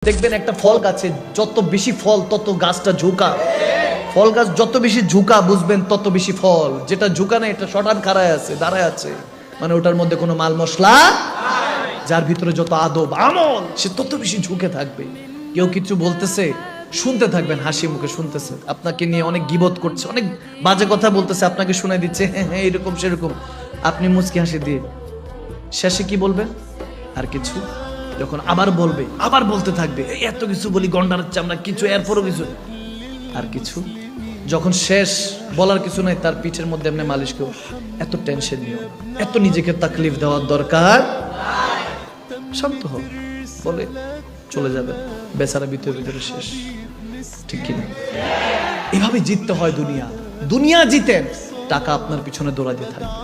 দেখবেন একটা ফল গাছে যত বেশি ফল তত গাছটা ঝুঁকা, ফল গাছ যত বেশি ঝুঁকা বুঝবেন তত বেশি ফল। যেটা ঝুঁকা না এটা শটান খাড়ায় আছে, দাঁড়ায় আছে, মানে ওটার মধ্যে কোনো মাল মশলা, যার ভিতরে যত আদব আমল সে তত বেশি ঝুঁকে থাকবে। কেউ কিছু বলতেছে শুনতে থাকবেন, হাসি মুখে শুনতেছে, আপনাকে নিয়ে অনেক গীবত করছে, অনেক বাজে কথা বলতেছে, আপনাকে শুনাই দিচ্ছে হ্যাঁ এরকম সেরকম, আপনি মুচকি হাসি দিয়ে শেষে কি বলবেন? আর কিছু। যখন আবার বলবে আবার বলতে থাকবে, এত কিছু বলি গন্ডার হচ্ছে আমরা কিছু, এরপরও কিছু আর কিছু। যখন শেষ বলার কিছু নাই, তার পিঠের মধ্যে এমনি মালিশ কেউ, এত টেনশন নিও, এত নিজেকে তাকলিফ দেওয়ার দরকার, শান্ত হোক বলে চলে যাবে, বেচারা ভিতরে ভিতরে শেষ। ঠিক কিনা? এভাবে জিততে হয় দুনিয়া। দুনিয়া জিতেন, টাকা আপনার পিছনে দৌড়াতে থাকবে।